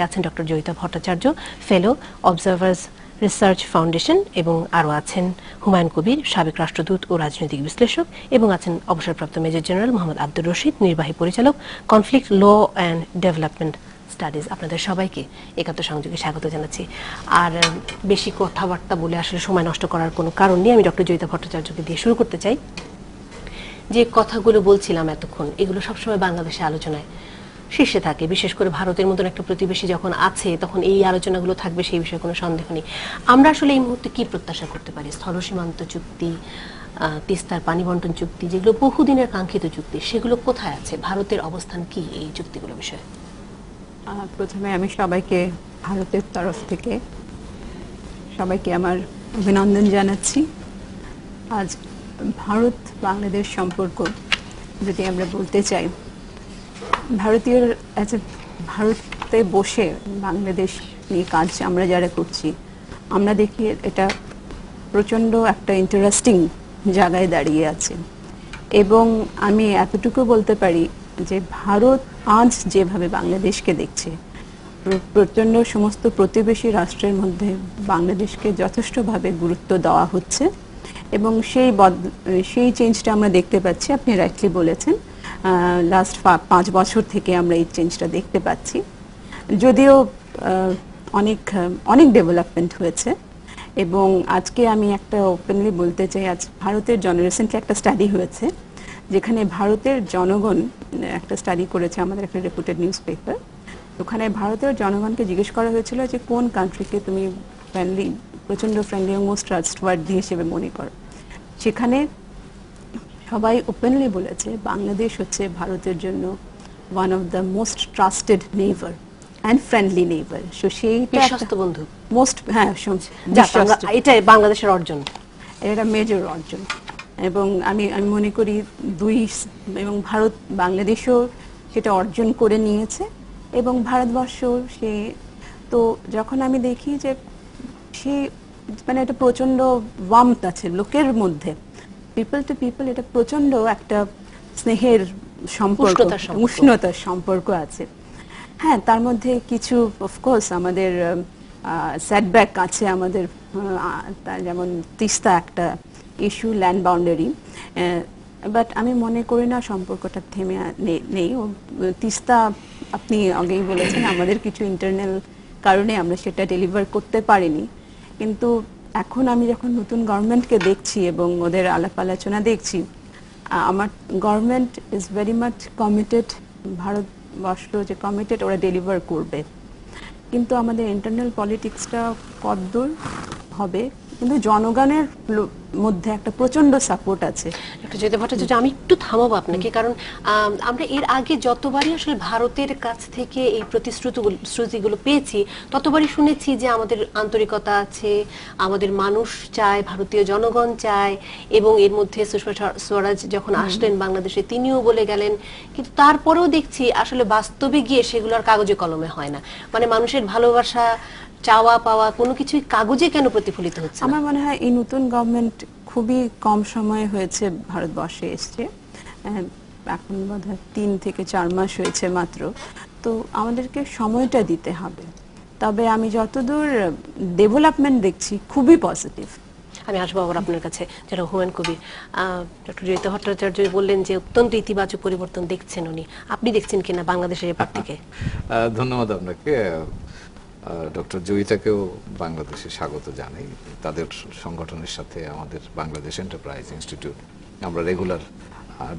সাথে আছেন ডক্টর জয়িতা ভট্টাচার্য, ফেলো, observers research foundation, এবং আরও আছেন হুমায়ুন কবির, সাবেক রাষ্ট্রদূত ও রাজনৈতিক বিশ্লেষক, এবং আছেন অবসরপ্রাপ্ত মেজর জেনারেল মোহাম্মদ আব্দুর রশিদ, নির্বাহী পরিচালক, conflict law and development studies. আপনাদের সবাইকে একাত্তর সংযোগে স্বাগত জানাচ্ছি। আর বেশি কথাবার্তা বলে আসলে সময় নষ্ট করার কোনো কারণ নেই। আমি ডক্টর জয়িতা ভট্টাচার্যকে দিয়ে শুরু করতে চাই। যে কথাগুলো বলছিলাম এতক্ষণ, এগুলো সবসময় বাংলাদেশে আলোচনায় শীর্ষে থাকে। বিশেষ করে ভারতের মতন একটা প্রতিবেশী যখন আছে, তখন এই আলোচনাগুলো থাকবে, সেই বিষয়ে কোনো সন্দেহ নেই। আমরা আসলে এই মুহূর্তে কি প্রত্যাশা করতে পারি? স্থল সীমান্ত চুক্তি, তিস্তার পানি বন্টন চুক্তি, যেগুলো বহুদিনের কাঙ্ক্ষিত চুক্তি, সেগুলো কোথায় আছে? ভারতের অবস্থান কি এই চুক্তিগুলো বিষয়ে? প্রথমে আমি সবাইকে ভারতের তরফ থেকে সবাইকে আমার অভিনন্দন জানাচ্ছি। আজ ভারত বাংলাদেশ সম্পর্ক যদি আমরা বলতে চাই, ভারতে বসে বাংলাদেশ নিয়ে কাজ আমরা যারা করছি, আমরা দেখি এটা প্রচণ্ড একটা ইন্টারেস্টিং জায়গায় দাঁড়িয়ে আছে। এবং আমি এতটুকু বলতে পারি যে ভারত আজ যেভাবে বাংলাদেশকে দেখছে, প্রচণ্ড সমস্ত প্রতিবেশী রাষ্ট্রের মধ্যে বাংলাদেশকে যথেষ্টভাবে গুরুত্ব দেওয়া হচ্ছে, এবং সেই চেঞ্জটা আমরা দেখতে পাচ্ছি। আপনি রাইটলি বলেছেন, লাস্ট 5 বছর থেকে আমরা এই চেঞ্জটা দেখতে পাচ্ছি। যদিও অনেক ডেভেলপমেন্ট হয়েছে। এবং আজকে আমি একটা ওপেনলি বলতে চাই, আজ ভারতের রিসেন্টলি একটা স্টাডি হয়েছে, যেখানে ভারতের জনগণ একটা স্টাডি করেছে আমাদের একটা রেপুটেড নিউজ পেপার। ওখানে ভারতের জনগণকে জিজ্ঞেস করা হয়েছিল যে কোন কান্ট্রিকে তুমি প্রচণ্ড ফ্রেন্ডলি এবং মোস্ট ট্রাস্টওয়ার্দি হিসেবে মনে করো। সেখানে সবাই ওপেনলি বলেছে বাংলাদেশ হচ্ছে ভারতের জন্য one of the most trusted neighbour and friendly neighbour. So সেইটা বিশ্বস্ত বন্ধু, মোস্ট, হ্যাঁ, এটা বাংলাদেশের অর্জন, এটা মেজর অর্জন। এবং আমি মনে করি এবং ভারত বাংলাদেশও সেটা অর্জন করে নিয়েছে, এবং ভারতবর্ষ তো যখন আমি দেখি যে এটা প্রচণ্ড ওয়ার্মথ আছে লোকের মধ্যে, পিপল টু পিপল, এটা প্রচণ্ড একটা স্নেহের সম্পর্ক, উষ্ণতার সম্পর্ক আছে। হ্যাঁ, তার মধ্যে কিছু অফকোর্স আমাদের সেটব্যাক আছে আমাদের, যেমন তিস্তা একটা ইস্যু, ল্যান্ড বাউন্ডারি, বাট আমি মনে করি না সম্পর্কটা থেমে নেই। তিস্তা আপনি আগেই বলেছেন আমাদের কিছু ইন্টারনাল কারণে আমরা সেটা ডেলিভার করতে পারিনি, কিন্তু এখন আমি যখন নতুন গভর্নমেন্টকে দেখছি এবং ওদের আলাপ আলোচনা দেখছি, আমার government is very much committed, Bharatvarsha যে কমিটেড ওরা ডেলিভার করবে। কিন্তু আমাদের ইন্টারনাল পলিটিক্সটা কতদূর হবে, কিন্তু জনগণের মধ্যে একটা প্রচন্ড সাপোর্ট আছে। জয়িতা ভট্টাচার্য, আমি একটু থামাবো আপনাকে, কারণ আমরা এর আগে যতবারই আসলে ভারতের কাছ থেকে এই প্রতিশ্রুতিগুলো পেয়েছি, ততবারই শুনেছি যে আমাদের আন্তরিকতা আছে, আমাদের মানুষ চায়, ভারতীয় জনগণ চায়, এবং এর মধ্যে সুষমা স্বরাজ যখন আসলেন বাংলাদেশে তিনিও বলে গেলেন। কিন্তু তারপরেও দেখছি আসলে বাস্তবে গিয়ে সেগুলো আর কাগজে কলমে হয় না। মানে মানুষের ভালোবাসা, চাওয়া পাওয়া কোনো কিছুই কাগজে কেন প্রতিফলিত হচ্ছে? আমার মনে হয় এই নতুন গভর্নমেন্ট খুবই কম সময় হয়েছে ভারতবর্ষে এসছে, এখন বোধহয় 3 থেকে 4 মাস হয়েছে মাত্র। তো আমাদেরকে সময়টা দিতে হবে। তবে আমি যতদূর ডেভেলপমেন্ট দেখছি খুবই পজিটিভ। আমি আসবো আবার আপনার কাছে, যেটা হুমায়ুন কবির। ডক্টর জয়িতা ভট্টাচার্য বললেন যে অত্যন্ত ইতিবাচক পরিবর্তন দেখছেন উনি, আপনি দেখছেন কিনা বাংলাদেশের এপার থেকে? ধন্যবাদ আপনাকে। ডক্টর জয়িতাকেও বাংলাদেশে স্বাগত জানাই। তাদের সংগঠনের সাথে আমাদের বাংলাদেশ এন্টারপ্রাইজ ইনস্টিটিউট আমরা রেগুলার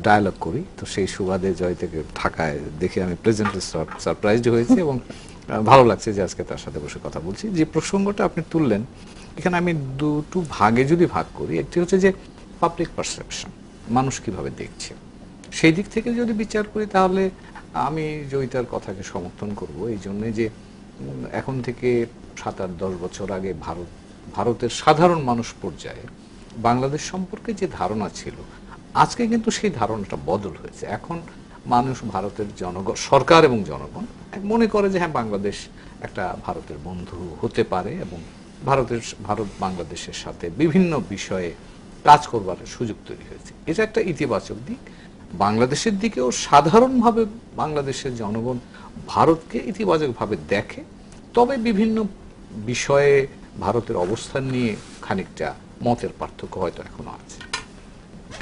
ডায়ালগ করি। তো সেই সুবাদে জয়িতাকে ঢাকায় দেখে আমি প্রেজেন্টলি সারপ্রাইজড হয়েছি, এবং ভালো লাগছে যে আজকে তার সাথে বসে কথা বলছি। যে প্রসঙ্গটা আপনি তুললেন, এখানে আমি দুটো ভাগে যদি ভাগ করি, একটি হচ্ছে যে পাবলিক পারসেপশন, মানুষ কিভাবে দেখছে, সেই দিক থেকে যদি বিচার করি, তাহলে আমি জয়িতার কথাকে সমর্থন করব। এই জন্যে যে এখন থেকে 7-10 বছর আগে ভারতের সাধারণ মানুষ পর্যায়ে বাংলাদেশ সম্পর্কে যে ধারণা ছিল, আজকে কিন্তু সেই ধারণাটা বদল হয়েছে। এখন মানুষ, ভারতের জনগণ, সরকার এবং জনগণ মনে করে যে হ্যাঁ, বাংলাদেশ একটা ভারতের বন্ধু হতে পারে, এবং ভারত বাংলাদেশের সাথে বিভিন্ন বিষয়ে কাজ করবার সুযোগ তৈরি হয়েছে। এটা একটা ইতিবাচক দিক। বাংলাদেশের দিকেও সাধারণভাবে বাংলাদেশের জনগণ ভারতকে ইতিবাচকভাবে দেখে, তবে বিভিন্ন বিষয়ে ভারতের অবস্থান নিয়ে খানিকটা মতের পার্থক্য হয়তো এখনো আছে।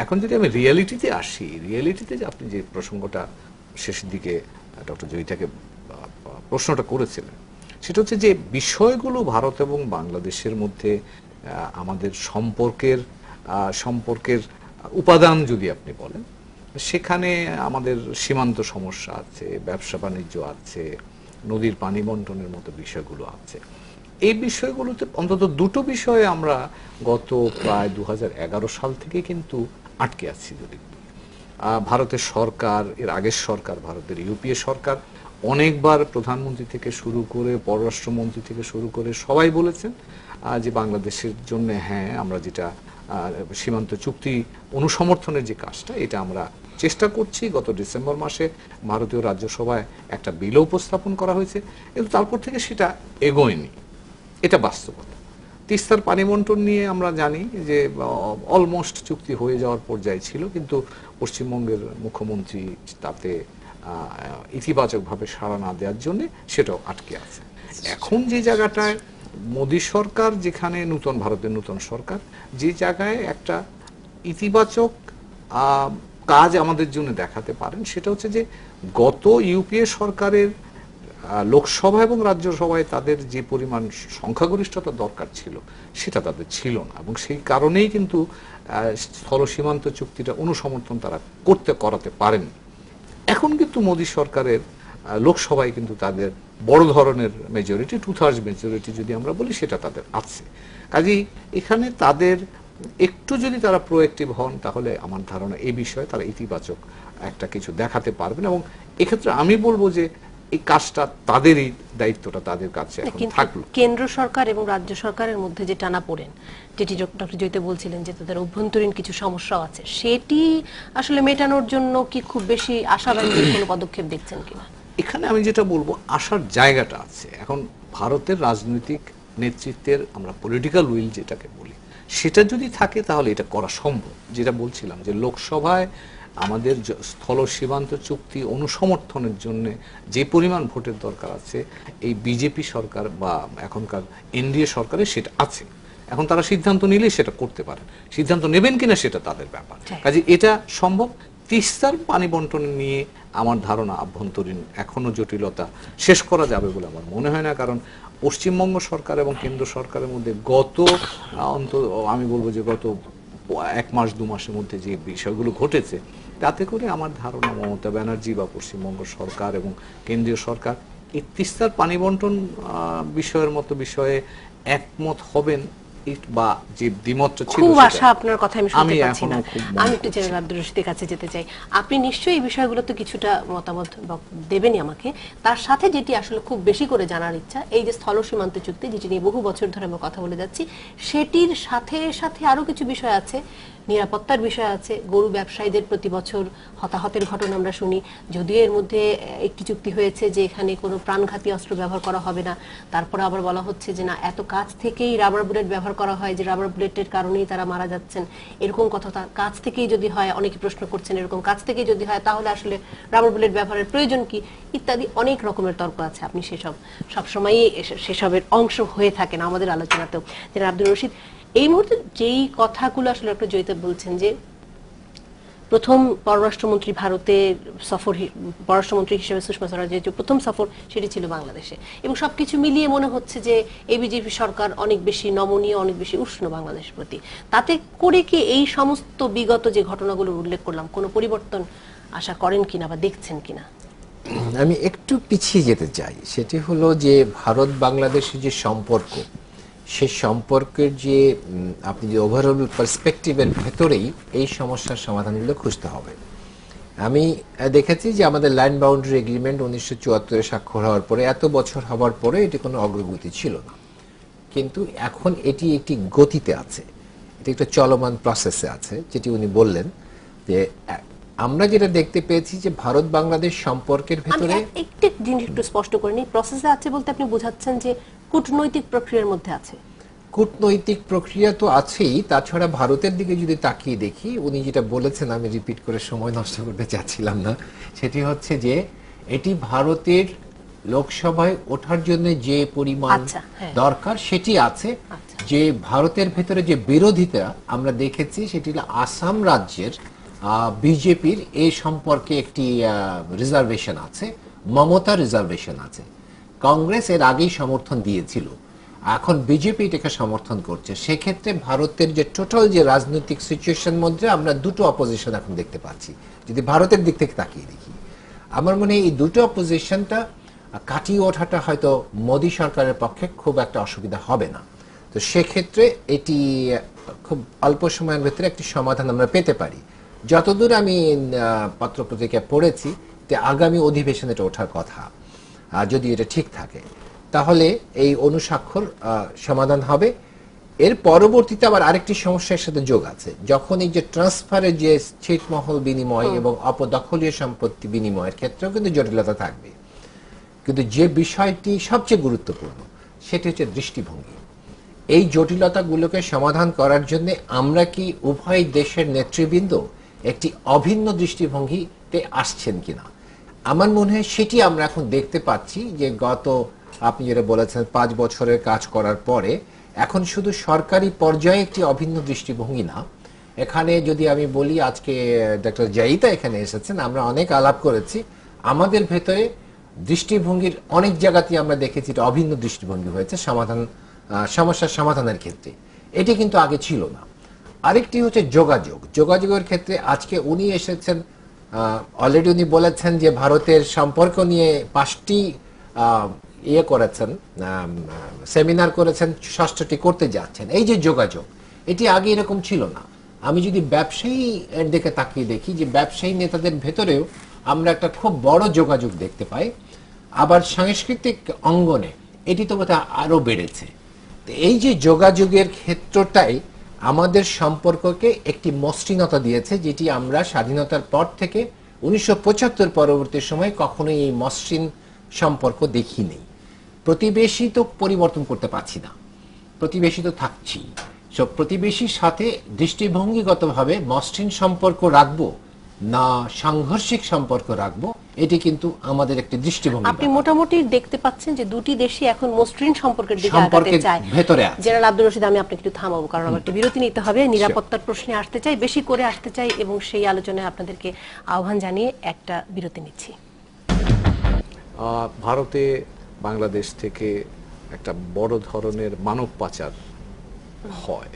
এখন যদি আমি রিয়েলিটিতে আসি, রিয়েলিটিতে যে আপনি যে প্রসঙ্গটা শেষের দিকে ডক্টর জয়িতাকে প্রশ্নটা করেছিলেন, সেটা হচ্ছে যে বিষয়গুলো ভারত এবং বাংলাদেশের মধ্যে আমাদের সম্পর্কের উপাদান যদি আপনি বলেন, সেখানে আমাদের সীমান্ত সমস্যা আছে, ব্যবসা বাণিজ্য আছে, নদীর পানি বন্টনের মতো বিষয়গুলো আছে। এই বিষয়গুলোতে অন্তত দুটো বিষয়ে আমরা গত প্রায় 2011 সাল থেকে কিন্তু আটকে আছি। যদি ভারতের সরকার, এর আগের সরকার, ভারতের ইউপিএ সরকার অনেকবার প্রধানমন্ত্রী থেকে শুরু করে পররাষ্ট্রমন্ত্রী থেকে শুরু করে সবাই বলেছেন যে বাংলাদেশের জন্য হ্যাঁ আমরা যেটা সীমান্ত চুক্তি অনুসমর্থনের যে কাজটা, এটা আমরা চেষ্টা করছি। গত ডিসেম্বর মাসে ভারতীয় রাজ্যসভায় একটা বিল উপস্থাপন করা হয়েছে, কিন্তু তারপর থেকে সেটা এগোয়নি। এটা বাস্তবতা। তিস্তার পানি বন্টন নিয়ে আমরা জানি যে অলমোস্ট চুক্তি হয়ে যাওয়ার পর্যায়ে ছিল, কিন্তু পশ্চিমবঙ্গের মুখ্যমন্ত্রী তাতে ইতিবাচকভাবে সাড়া না দেওয়ার জন্য সেটাও আটকে আছে। এখন যে জায়গাটায় মোদী সরকার, যেখানে ভারতের নতুন সরকার যে জায়গায় একটা ইতিবাচক কাজ আমাদের জন্য দেখাতে পারেন, সেটা হচ্ছে যে গত ইউপিএ সরকারের লোকসভা এবং রাজ্যসভায় তাদের যে পরিমাণ সংখ্যাগরিষ্ঠতা দরকার ছিল সেটা তাদের ছিল না, এবং সেই কারণেই কিন্তু স্থল সীমান্ত চুক্তিটা অনুসমর্থন তারা করাতে পারেন। এখন কিন্তু মোদী সরকারের লোকসভায় কিন্তু তাদের বড় ধরনের মেজরিটি, 2/3 মেজরিটি যদি আমরা বলি, সেটা তাদের আছে। কাজেই এখানে তাদের একটু যদি তারা প্রোঅ্যাক্টিভ হন, তাহলে আমার ধারণা এই বিষয়ে তারা ইতিবাচক একটা কিছু দেখাতে পারবেন। এবং এক্ষেত্রে আমি বলবো যে এই কাজটা তাদেরই, দায়িত্বটা তাদের কাছে এখন থাকলো। কেন্দ্র সরকার এবং রাজ্য সরকারের মধ্যে যে টানাপোড়েন, যেটি ডক্টর জয়িতা বলছিলেন যে তাদের অভ্যন্তরীণ কিছু সমস্যাও আছে, সেটি আসলে মেটানোর জন্য কি খুব বেশি আশাবাদী কোনো পদক্ষেপ দেখছেন কিনা? এখানে আমি যেটা বলবো, আসার জায়গাটা আছে। এখন ভারতের রাজনৈতিক নেতৃত্বের, আমরা পলিটিক্যাল উইল যেটাকে বলি, সেটা যদি থাকে তাহলে এটা করা সম্ভব। যেটা বলছিলাম যে লোকসভায় আমাদের স্থল সীমান্ত চুক্তি অনুসমর্থনের জন্য যে পরিমাণ ভোটের দরকার আছে, এই বিজেপি সরকার বা এখনকার এনডিএ সরকারের সেটা আছে। এখন তারা সিদ্ধান্ত নিলে সেটা করতে পারে, সিদ্ধান্ত নেবেন কিনা সেটা তাদের ব্যাপার। কাজে এটা সম্ভব। তিস্তার পানি বন্টন নিয়ে আমার ধারণা আভ্যন্তরীণ এখনো জটিলতা শেষ করা যাবে বলে আমার মনে হয় না, কারণ পশ্চিমবঙ্গ সরকার এবং কেন্দ্র সরকারের মধ্যে আমি বলবো যে গত 1 মাস 2 মাসের মধ্যে যে বিষয়গুলো ঘটেছে, তাতে করে আমার ধারণা মমতা ব্যানার্জি বা পশ্চিমবঙ্গ সরকার এবং কেন্দ্রীয় সরকার এই তিস্তার পানি বন্টন বিষয়ের মতো বিষয়ে একমত হবেন, বা যে দ্বিমতটা ছিল। খুব আশা আপনার কথা আমি শুনতে পাচ্ছি না। আমি একটু জেনারেল আব্দুর রশিদের কাছে যেতে চাই। আপনি নিশ্চয়ই এই বিষয়গুলোতে কিছুটা মতামত দেবেনই আমাকে। তার সাথে যেটি আসলে খুব বেশি করে জানার ইচ্ছা, এই যে স্থল সীমান্ত চুক্তি, যেটি নিয়ে বহু বছর ধরে আমরা কথা বলে যাচ্ছি, সেটির সাথে সাথে আরো কিছু বিষয় আছে, নিরাপত্তার বিষয় আছে। গরু ব্যবসায়ীদের প্রতি বছর হতাহতের ঘটনা আমরা শুনি। যদিও এর মধ্যে একটি চুক্তি হয়েছে যে এখানে কোনো প্রাণঘাতী অস্ত্র ব্যবহার করা হবে না, তারপরে আবার বলা হচ্ছে যে না, এত কাছ থেকেই রাবার বুলেট ব্যবহার করা হয়, যে রাবার বুলেটের কারণেই তারা মারা যাচ্ছেন, এরকম কথা। কাছ থেকেই যদি হয়, অনেকে প্রশ্ন করছেন, এরকম কাছ থেকেই যদি হয় তাহলে আসলে রাবার বুলেট ব্যবহারের প্রয়োজন কি, ইত্যাদি অনেক রকমের তর্ক আছে। আপনি সবসময়ই সেসবের অংশ হয়ে থাকেন আমাদের আলোচনাতেও। যেটা আব্দুর রশিদ, এই মুহূর্তে যেই কথাগুলো আসলে ডক্টর জয়িতা বলছেন, যে প্রথম পররাষ্ট্রমন্ত্রী ভারতের সফর, পররাষ্ট্রমন্ত্রী হিসেবে সুষমা স্বরাজের যে প্রথম সফর, সেটি ছিল বাংলাদেশে, এবং সবকিছু মিলিয়ে মনে হচ্ছে যে এই বিজেপি সরকার অনেক বেশি নমনীয়, অনেক বেশি উষ্ণ বাংলাদেশের প্রতি। তাতে করে কি এই সমস্ত বিগত যে ঘটনাগুলোর উল্লেখ করলাম, কোনো পরিবর্তন আশা করেন কিনা বা দেখছেন কিনা? আমি একটু পিছিয়ে যেতে চাই। সেটি হলো যে ভারত বাংলাদেশের যে সম্পর্ক, সে সম্পর্কের যে আপনি যে ওভারঅল পার্সপেক্টিভের ভেতরেই এই সমস্যার সমাধানগুলো খুঁজতে হবে। আমি দেখেছি যে আমাদের লাইন বাউন্ডারি এগ্রিমেন্ট 1974-এ স্বাক্ষর হওয়ার পরে, এত বছর হওয়ার পরে এটি কোনো অগ্রগতি ছিল না, কিন্তু এখন এটি একটি গতিতে আছে, এটি একটা চলমান প্রসেসে আছে। যেটি উনি বললেন যে আমরা যেটা দেখতে পেয়েছি যে ভারত বাংলাদেশ সম্পর্কের ভেতরে একটু জিনিস একটু স্পষ্ট করে নিই, প্রসেসে আছে বলতে আপনি বোঝাচ্ছেন যে কূটনৈতিক প্রক্রিয়ার মধ্যে আছে? কূটনৈতিক প্রক্রিয়া তো আছেই, তাছাড়া ভারতের দিকে যদি তাকিয়ে দেখি, উনি যেটা বলেছেন আমি রিপিট করে সময় নষ্ট করতে চাচ্ছিলাম না, সেটি হচ্ছে যে এটি ভারতের লোকসভায় ওঠার জন্য যে পরিমাণ দরকার সেটি আছে। যে ভারতের ভেতরে যে বিরোধিতা আমরা দেখেছি সেটি হলো আসাম রাজ্যের বিজেপির এই সম্পর্কে একটি রিজার্ভেশন আছে, মমতা রিজার্ভেশন আছে। কংগ্রেস এর আগেই সমর্থন দিয়েছিল, এখন বিজেপি এটাকে সমর্থন করছে। সেক্ষেত্রে ভারতের যে টোটাল যে রাজনৈতিক সিচুয়েশন মধ্যে আমরা দুটো অপোজিশন এখন দেখতে পাচ্ছি। যদি ভারতের দিক থেকে তাকিয়ে দেখি, আমার মনে হয় এই দুটো অপোজিশনটা কাটিয়ে ওঠাটা হয়তো মোদী সরকারের পক্ষে খুব একটা অসুবিধা হবে না। তো সেক্ষেত্রে এটি খুব অল্প সময়ের ভেতরে একটি সমাধান আমরা পেতে পারি। যতদূর আমি পত্রপত্রিকা পড়েছি যে আগামী অধিবেশনে এটা ওঠার কথা, যদি এটা ঠিক থাকে তাহলে এই অনুস্বাক্ষর সমাধান হবে। এর পরবর্তীতে আবার আরেকটি সমস্যার সাথে যোগ আছে, যখন এই যে ট্রান্সফারের যে ছিটমহল বিনিময় এবং অপদখলীয় সম্পত্তি বিনিময়ের ক্ষেত্রেও কিন্তু জটিলতা থাকবে। কিন্তু যে বিষয়টি সবচেয়ে গুরুত্বপূর্ণ সেটি হচ্ছে দৃষ্টিভঙ্গি। এই জটিলতাগুলোকে সমাধান করার জন্য আমরা কি উভয় দেশের নেতৃবৃন্দ একটি অভিন্ন দৃষ্টিভঙ্গিতে আসছেন কিনা, আমার মনে হয় সেটি আমরা এখন দেখতে পাচ্ছি। যে গত আপনি যেটা বলেছেন 5 বছরের কাজ করার পরে এখন শুধু সরকারি পর্যায়ে একটি অভিন্ন দৃষ্টিভঙ্গি না, এখানে যদি আমি বলি আজকে ডক্টর জাইতা এখানে এসেছেন, আমরা অনেক আলাপ করেছি, আমাদের ভেতরে দৃষ্টিভঙ্গির অনেক জায়গাতেই আমরা দেখেছি এটা অভিন্ন দৃষ্টিভঙ্গি হয়েছে সমস্যার সমাধানের ক্ষেত্রে। এটি কিন্তু আগে ছিল না। আরেকটি হচ্ছে যোগাযোগের ক্ষেত্রে আজকে উনি এসেছেন, অলরেডি উনি বলেছেন যে ভারতের সম্পর্ক নিয়ে 5টি করেছেন, সেমিনার করেছেন, 6টি করতে যাচ্ছেন। এই যে যোগাযোগ, এটি আগে এরকম ছিল না। আমি যদি ব্যবসায়ী এর দিকে তাকিয়ে দেখি, যে ব্যবসায়ী নেতাদের ভেতরেও আমরা একটা খুব বড় যোগাযোগ দেখতে পাই। আবার সাংস্কৃতিক অঙ্গনে এটি তো বোধহয় আরো বেড়েছে। এই যে যোগাযোগের ক্ষেত্রটাই আমাদের সম্পর্ককে একটি মসৃণতা দিয়েছে, যেটি আমরা স্বাধীনতার পর থেকে 1975 পরবর্তী সময় কখনোই এই মসৃণ সম্পর্ক দেখিনি। প্রতিবেশী তো পরিবর্তন করতে পারছি না, প্রতিবেশী তো থাকছি। সব প্রতিবেশীর সাথে দৃষ্টিভঙ্গিগতভাবে মসৃণ সম্পর্ক রাখবো না সাংঘর্ষিক সম্পর্ক রাখবো, এটি কিন্তু আমাদের একটি দৃষ্টিভঙ্গি। আপনি মোটামুটি দেখতে পাচ্ছেন যে দুটি দেশই এখন মসৃণ সম্পর্কের দিকে আগাতে চায়। জেনারেল আব্দুর রশিদ, আমি আপনাকে একটু থামাবো, কারণ আমার একটু বিরতি নিতে হবে। নিরাপত্তার প্রশ্নে আসতে চাই, বেশি করে আসতে চাই, এবং সেই আলোচনায় আপনাদেরকে আহ্বান জানিয়ে একটা বিরতি নিচ্ছি। ভারতে বাংলাদেশ থেকে একটা বড় ধরনের মানব পাচার হয়,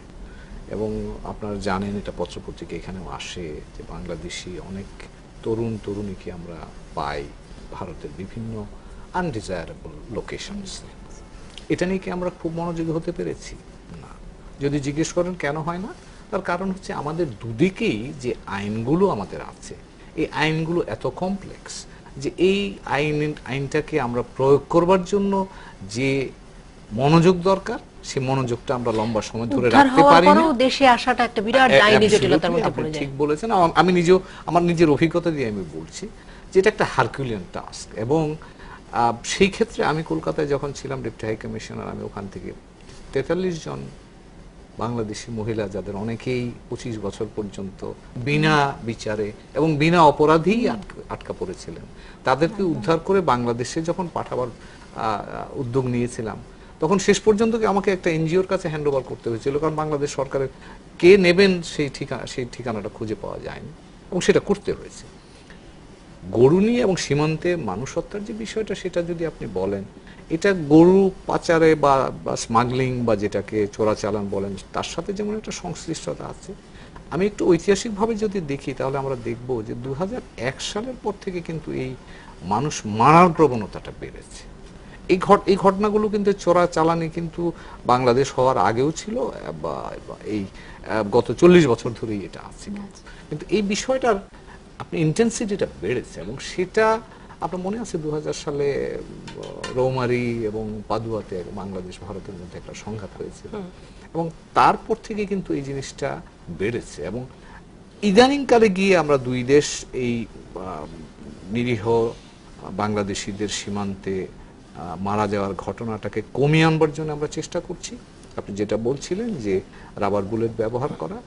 এবং আপনারা জানেন এটা পত্রপত্রিকা এখানেও আসে যে বাংলাদেশি অনেক তরুণ তরুণীকে আমরা পাই ভারতের বিভিন্ন আনডিজায়ারেবল লোকেশনস। এটা নিয়ে কি আমরা খুব মনোযোগী হতে পেরেছি? না। যদি জিজ্ঞেস করেন কেন হয় না, তার কারণ হচ্ছে আমাদের দুদিকেই যে আইনগুলো আমাদের আছে, এই আইনগুলো এত কমপ্লেক্স যে এই আইনটাকে আমরা প্রয়োগ করবার জন্য যে মনোযোগ দরকার, সেই মনোযোগটা আমরা লম্বা সময় ধরে রাখতে পারি না। দেশে আসাটা একটা বিরাট আইনি জটিলতার মধ্যে পড়ে যায়। ঠিক বলেছেন। আমি আমার নিজের অভিজ্ঞতা দিয়ে আমি বলছি যে এটা একটা হারকিউলিয়ান টাস্ক। এবং সেই ক্ষেত্রে আমি কলকাতায় যখন ছিলাম ডেপুটি হাই কমিশনার, আমি ওখান থেকে 43 জন বাংলাদেশি মহিলা, যাদের অনেকেই 25 বছর পর্যন্ত বিনা বিচারে এবং বিনা অপরাধেই আটকা পড়েছিলেন, তাদেরকে উদ্ধার করে বাংলাদেশে যখন পাঠাবার উদ্যোগ নিয়েছিলাম, তখন শেষ পর্যন্ত আমাকে একটা এনজিওর কাছে হ্যান্ড ওভার করতে হয়েছিল, কারণ বাংলাদেশ সরকারের কে নেবেন সেই ঠিকানাটা খুঁজে পাওয়া যায়নি, এবং সেটা করতে হয়েছে। গরু নিয়ে এবং সীমান্তে মানুষ হত্যার যে বিষয়টা, সেটা যদি আপনি বলেন, এটা গরু পাচারে বা স্মাগলিং বা যেটাকে চোরাচালান বলেন, তার সাথে যেমন একটা সংশ্লিষ্টতা আছে। আমি একটু ঐতিহাসিকভাবে যদি দেখি, তাহলে আমরা দেখব যে 2001 সালের পর থেকে কিন্তু এই মানুষ মারার প্রবণতাটা বেড়েছে। এই ঘটনাগুলো কিন্তু চোরাচালানি কিন্তু বাংলাদেশ হওয়ার আগেও ছিল, বা এই গত 40 বছর ধরেই এটা আছে। কিন্তু এই বিষয়টার আপনি ইন্টেন্সিটিটা বেড়েছে, এবং সেটা আপনার মনে আছে 2000 সালে রৌমারী এবং পাদুয়াতে বাংলাদেশ ভারতের মধ্যে একটা সংঘাত হয়েছিল, এবং তারপর থেকে কিন্তু এই জিনিসটা বেড়েছে। এবং ইদানিংকালে গিয়ে আমরা দুই দেশ এই নিরীহ বাংলাদেশিদের সীমান্তে মারা যাওয়ার ঘটনাটাকে কমিয়ে আনবার জন্য আমরা চেষ্টা করছি। আপনি যেটা বলছিলেন যে রাবার বুলেট ব্যবহার করা,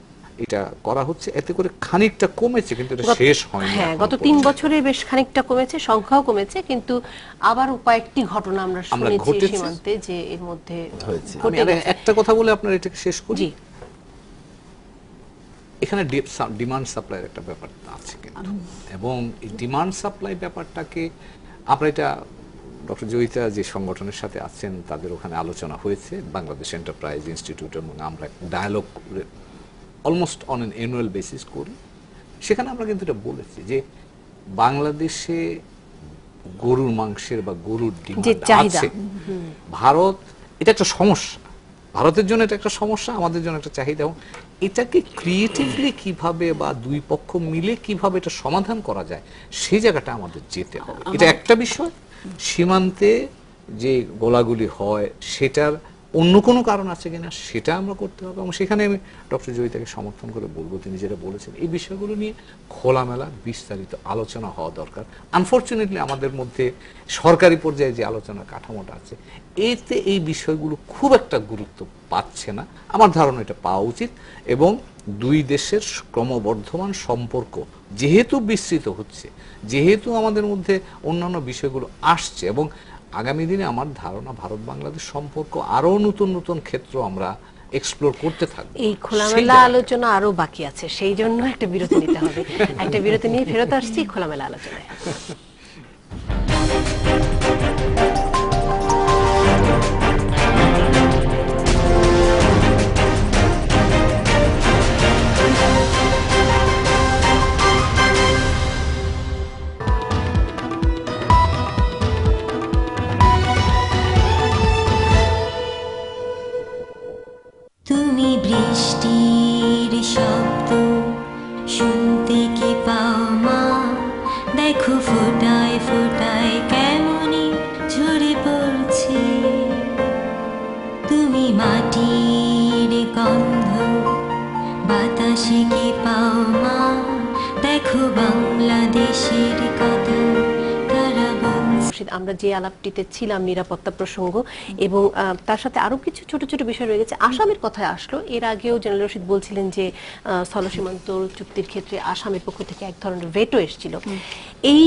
এটা করা হচ্ছে, এতে করে খানিকটা কমেছে, কিন্তু এটা শেষ হয়নি। হ্যাঁ, গত 3 বছরে বেশ খানিকটা কমেছে, সংখ্যাও কমেছে, কিন্তু আবার কয়েকটি ঘটনা আমরা শুনেছি সীমান্তে যে এর মধ্যে আমি একটা কথা বলে আপনার এটাকে শেষ করি। জি, এখানে ডিমান্ড সাপ্লাইয়ের একটা ব্যাপার আছে কিন্তু, এবং এই ডিমান্ড সাপ্লাই ব্যাপারটাকে আমরা, এটা ডক্টর জয়িতা যে সংগঠনের সাথে আছেন তাদের ওখানে আলোচনা হয়েছে, বাংলাদেশ এন্টারপ্রাইজ ইনস্টিটিউট, এবং আমরা dialogue almost on an annual basis করি। সেখানে আমরা কিন্তু এটা বলেছি যে বাংলাদেশে গরুর মাংসের বা গরুর ডিমান্ড আছে, ভারত, এটা একটা সমস্যা, ভারতের জন্য এটা একটা সমস্যা, আমাদের জন্য একটা চাহিদা, এবং এটাকে ক্রিয়েটিভলি কিভাবে বা দুই পক্ষ মিলে কিভাবে এটা সমাধান করা যায় সেই জায়গাটা আমাদের যেতে হবে। এটা একটা বিষয়। সীমান্তে যে গোলাগুলি হয় সেটার অন্য কোনো কারণ আছে কিনা সেটা আমরা করতে হবে, এবং সেখানে আমি ডক্টর জয়িতাকে সমর্থন করে বলবো, তিনি যেটা বলেছেন এই বিষয়গুলো নিয়ে খোলামেলা বিস্তারিত আলোচনা হওয়া দরকার। আনফরচুনেটলি আমাদের মধ্যে সরকারি পর্যায়ে যে আলোচনার কাঠামোটা আছে এতে এই বিষয়গুলো খুব একটা গুরুত্ব পাচ্ছে না। আমার ধারণা এটা পাওয়া উচিত, এবং দুই দেশের ক্রমবর্ধমান সম্পর্ক যেহেতু বিস্তৃত হচ্ছে, যেহেতু আমাদের মধ্যে অন্যান্য বিষয়গুলো আসছে, এবং আগামী দিনে আমার ধারণা ভারত বাংলাদেশ সম্পর্ক আরো নতুন নতুন ক্ষেত্র আমরা এক্সপ্লোর করতে থাকবো। এই খোলামেলা আলোচনা আরো বাকি আছে, সেই জন্য একটা বিরতি নিতে হবে। একটা বিরতি নিয়ে ফেরত আসছি খোলামেলা আলোচনায়। তুমি বৃষ্টির শব্দ শুনতে কি পাও মা, দেখো ফোটায় ফোটায় কেমনই ঝরে পড়ছে। তুমি মাটির গন্ধ বাতাসে কি পাও মা, দেখো বাংলাদেশের কত তারা বলছে। আমরা যে আলাপটিতে ছিলাম নিরাপত্তা প্রসঙ্গ, এবং তার সাথে আরো কিছু ছোট ছোট বিষয় রয়ে গেছে। আসামের কথায় আসলো, এর আগেও জেনারেল রশিদ বলছিলেন যে স্থল সীমান্ত চুক্তির ক্ষেত্রে আসামের পক্ষ থেকে এক ধরনের ভেটো এসেছিল। এই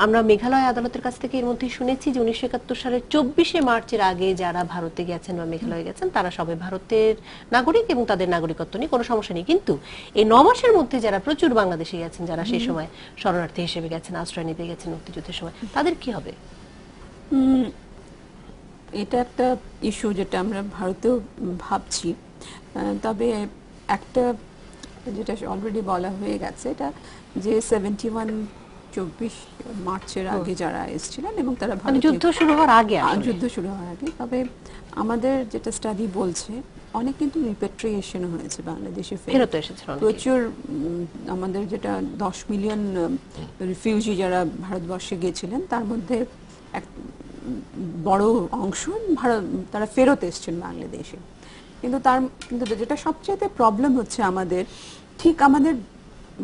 আমরা মেঘালয় আদালতের কাছ থেকে এর মধ্যে শুনেছি যে 1971 সালের 24শে মার্চের আগে যারা ভারতে গেছেন বা মেঘালয়ে গেছেন তারা সবাই ভারতের নাগরিক এবং তাদের নাগরিকত্ব নিয়ে কোনো সমস্যা নেই। কিন্তু এই 9 মাসের মধ্যে যারা প্রচুর বাংলাদেশে গেছেন, যারা সেই সময় শরণার্থী হিসেবে গেছেন, আশ্রয় নিতে গেছেন মুক্তিযুদ্ধের সময়, তাদের কি হবে? এটা একটা ইস্যু যেটা আমরা ভারতেও ভাবছি। তবে একটা যেটা অলরেডি বলা হয়ে গেছে, এটা যে 24 মার্চের আগে যারা এসেছিলেন এবং তারা যুদ্ধ শুরু হওয়ার আগে, যুদ্ধ শুরু হওয়ার আগে। তবে আমাদের যেটা স্টাডি বলছে অনেক কিন্তু রিপেট্রিয়েশন হয়েছে, বাংলাদেশে ফেরত এসেছেন প্রচুর। আমাদের যেটা 10 মিলিয়ন রিফিউজি যারা ভারতবর্ষে গিয়েছিলেন তার মধ্যে এক বড় অংশ তারা ফেরত এসেছেন বাংলাদেশে। কিন্তু যেটা সবচেয়ে প্রবলেম হচ্ছে আমাদের, ঠিক আমাদের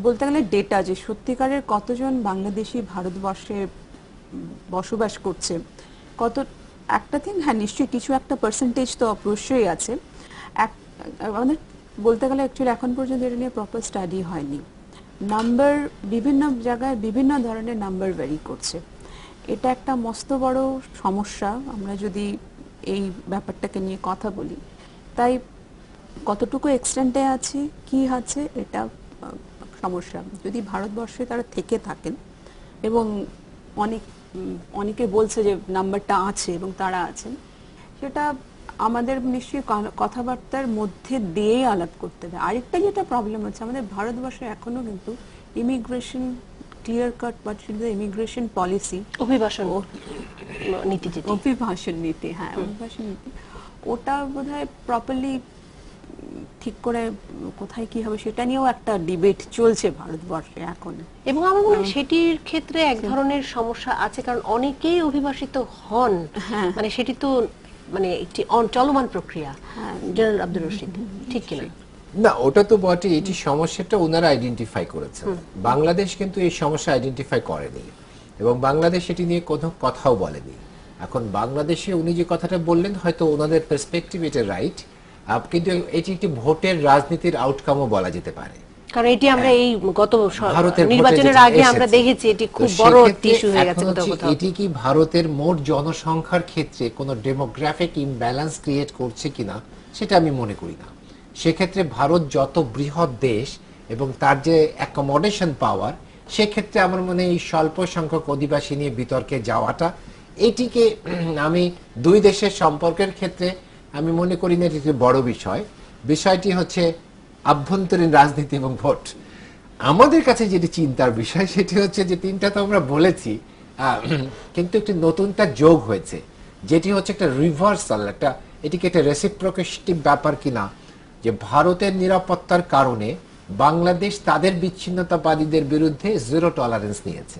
বলতে গেলে ডেটা যে সত্যিকারের কতজন বাংলাদেশি ভারতবর্ষে বসবাস করছে, কত একটা থিং, হ্যাঁ নিশ্চয়ই কিছু একটা পার্সেন্টেজ তো অবশ্যই আছে। আমাদের বলতে গেলে অ্যাকচুয়ালি এখন পর্যন্ত এটা নিয়ে প্রপার স্টাডি হয়নি। নাম্বার বিভিন্ন জায়গায় বিভিন্ন ধরনের নাম্বার ভ্যারি করছে। এটা একটা মস্ত বড় সমস্যা আমরা যদি এই ব্যাপারটাকে নিয়ে কথা বলি। তাই কতটুকু এক্সটেন্টে আছে কি আছে এটা সমস্যা। যদি ভারতবর্ষে তারা থেকে থাকেন এবং অনেকে বলছে যে নাম্বারটা আছে এবং তারা আছেন, সেটা আমাদের নিশ্চয়ই কথাবার্তার মধ্যে দিয়ে আলাপ করতে হবে। আরেকটা যেটা প্রবলেম হচ্ছে, আমাদের ভারতবর্ষে এখনো কিন্তু ইমিগ্রেশন ক্লিয়ার কাট বা ইমিগ্রেশন পলিসি, অভিবাসন নীতি, অভিবাসন নীতি, হ্যাঁ অভিবাসন নীতি, ওটা বোধহয় প্রপারলি ঠিক করে কোথায় কি হবে সেটা নিয়েও একটা ডিবেট চলছে ভারতবর্ষে এখন। এবং আমার মনে হয় সেটির ক্ষেত্রে এক ধরনের সমস্যা আছে, কারণ অনেকেই অভিবাসিত হন, মানে সেটি তো মানে একটি চলমান প্রক্রিয়া। জেনারেল আব্দুর রশিদ, ঠিক কিনা? না, ওটা তো বটে, এটি সমস্যাটা ওনারা আইডেন্টিফাই করেছেন। বাংলাদেশ কিন্তু এই সমস্যা আইডেন্টিফাই করেনি, এবং বাংলাদেশ এটি নিয়ে কোনো কথাও বলেনি। এখন বাংলাদেশে উনি যে কথাটা বললেন হয়তো ওনাদের পার্সপেক্টিভ এটা রাইট, কিন্তু এটি একটি ভোটের রাজনীতির আউটকামও বলা যেতে পারে। কারণ এটি আমরা এই গত ভারতের নির্বাচনের আগে আমরা দেখেছি এটি খুব বড় ইস্যু হয়ে গেছে কোথাও কোথাও। এটি কি ভারতের মোট জনসংখ্যার ক্ষেত্রে কোনো ডেমোগ্রাফিক ইমব্যালেন্স ক্রিয়েট করছে কিনা সেটা আমি মনে করি না। সেক্ষেত্রে ভারত যত বৃহৎ দেশ এবং তার যে অ্যাকোমোডেশন পাওয়ার, সেক্ষেত্রে আমার মনে হয় এই স্বল্প সংখ্যক অধিবাসী নিয়ে বিতর্কে যাওয়াটা, এটিকে আমি দুই দেশের সম্পর্কের ক্ষেত্রে আমি মনে করি না এটি একটি বড় বিষয়। বিষয়টি হচ্ছে আভ্যন্তরীণ রাজনীতি এবং ভোট। আমাদের কাছে যেটি চিন্তার বিষয় সেটি হচ্ছে যে তিনটা তো আমরা বলেছি, কিন্তু একটি নতুনটা যোগ হয়েছে, যেটি হচ্ছে একটা রিভার্সাল, এটিকে একটা রেসিপ্রোকেটিভ ব্যাপার কিনা, যে ভারতের নিরাপত্তার কারণে বাংলাদেশ তাদের বিচ্ছিন্নতাবাদীদের বিরুদ্ধে জিরো টলারেন্স নিয়েছে,